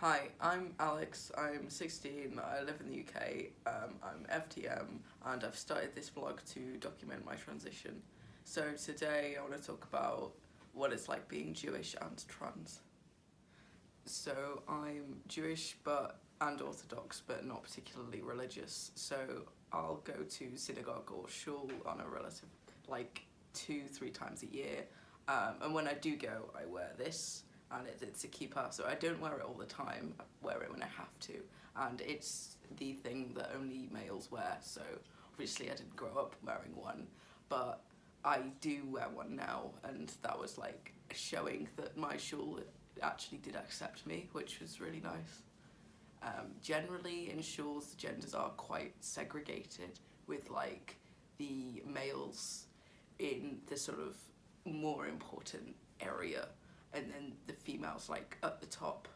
Hi, I'm Alex, I'm 16, I live in the UK, I'm FtM, and I've started this vlog to document my transition. So today I want to talk about what it's like being Jewish and trans. So I'm Jewish and Orthodox, but not particularly religious, so I'll go to synagogue or shul on a relative, like 2-3 times a year, and when I do go I wear this. And it's a kippah, so I don't wear it all the time. I wear it when I have to, and it's the thing that only males wear, so obviously I didn't grow up wearing one, but I do wear one now, and that was like showing that my shul actually did accept me, which was really nice. Generally in shuls the genders are quite segregated, with like the males in the sort of more important area, and then the females like at the top,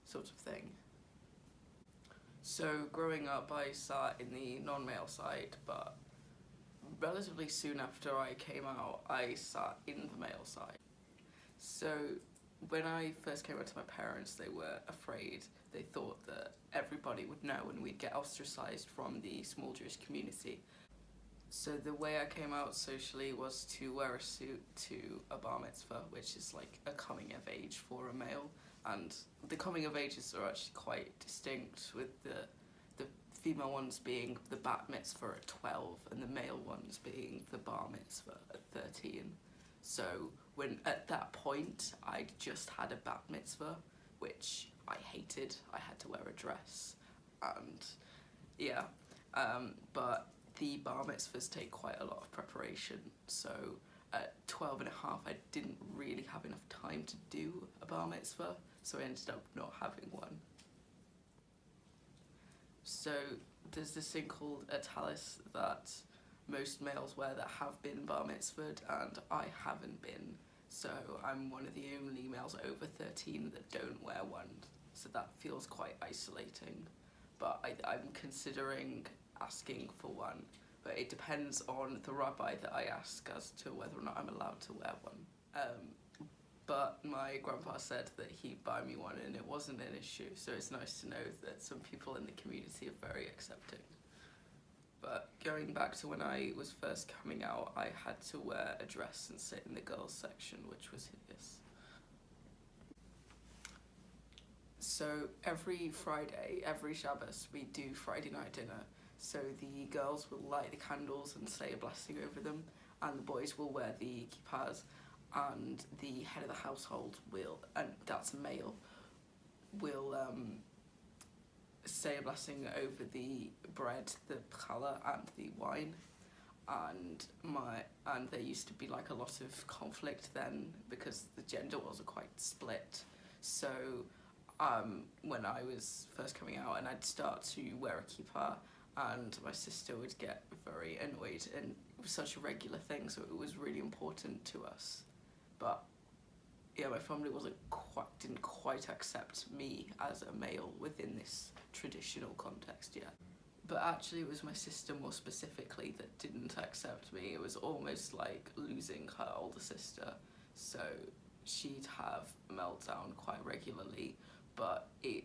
sort of thing. So growing up I sat in the non-male side, but relatively soon after I came out I sat in the male side. So when I first came out to my parents, they were afraid. They thought that everybody would know and we'd get ostracized from the small Jewish community. So the way I came out socially was to wear a suit to a bar mitzvah, which is like a coming of age for a male, and the coming of ages are actually quite distinct, with the female ones being the bat mitzvah at 12 and the male ones being the bar mitzvah at 13. So when at that point I'd just had a bat mitzvah, which I hated. I had to wear a dress, and yeah, but the bar mitzvahs take quite a lot of preparation, so at 12 and a half I didn't really have enough time to do a bar mitzvah, so I ended up not having one. So there's this thing called a talis that most males wear that have been bar mitzvahed, and I haven't been, so I'm one of the only males over 13 that don't wear one, so that feels quite isolating. But I'm considering asking for one, but it depends on the rabbi that I ask as to whether or not I'm allowed to wear one. But my grandpa said that he'd buy me one and it wasn't an issue, so it's nice to know that some people in the community are very accepting. But going back to when I was first coming out, I had to wear a dress and sit in the girls section, which was hideous. So every Friday, every Shabbos, we do Friday night dinner. So the girls will light the candles and say a blessing over them, and the boys will wear the kippahs, and the head of the household will, and that's a male, will say a blessing over the bread, the challah, and the wine. And there used to be like a lot of conflict then, because the gender was quite split. So when I was first coming out and I'd start to wear a kippah, and my sister would get very annoyed, and it was such a regular thing, so it was really important to us. But yeah, my family didn't quite accept me as a male within this traditional context yet. But actually it was my sister more specifically that didn't accept me. It was almost like losing her older sister, so she'd have a meltdown quite regularly, but it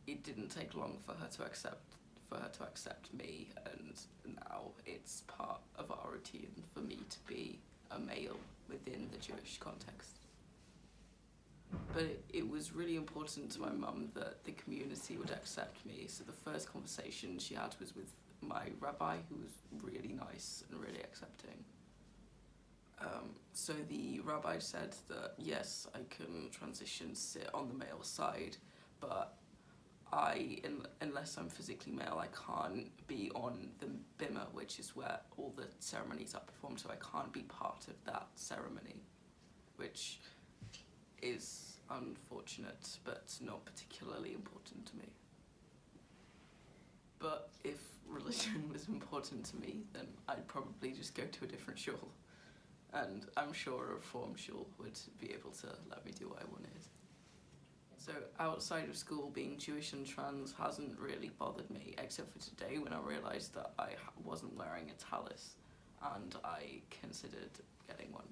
didn't take long for her to accept me, and now it's part of our routine for me to be a male within the Jewish context. But it was really important to my mum that the community would accept me, so the first conversation she had was with my rabbi, who was really nice and really accepting. So the rabbi said that yes, I can transition, sit on the male side, but unless I'm physically male, I can't be on the bimah, which is where all the ceremonies are performed, so I can't be part of that ceremony, which is unfortunate, but not particularly important to me. But if religion was important to me, then I'd probably just go to a different shul, and I'm sure a Reform shul would be able to let me do what I wanted. So outside of school, being Jewish and trans hasn't really bothered me, except for today when I realised that I wasn't wearing a talis, and I considered getting one.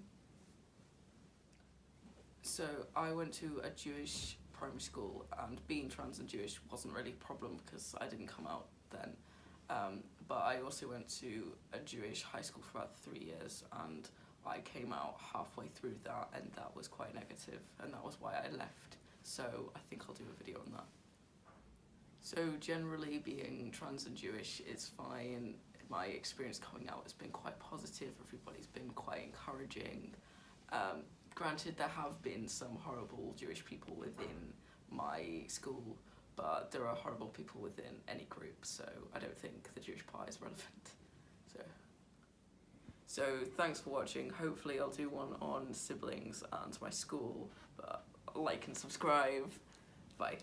So I went to a Jewish primary school, and being trans and Jewish wasn't really a problem because I didn't come out then. But I also went to a Jewish high school for about 3 years, and I came out halfway through that, and that was quite negative, and that was why I left. So I think I'll do a video on that. So generally being trans and Jewish is fine. My experience coming out has been quite positive. Everybody's been quite encouraging. Granted, there have been some horrible Jewish people within my school, but there are horrible people within any group, so I don't think the Jewish part is relevant. So thanks for watching. Hopefully I'll do one on siblings and my school, but like and subscribe. Bye.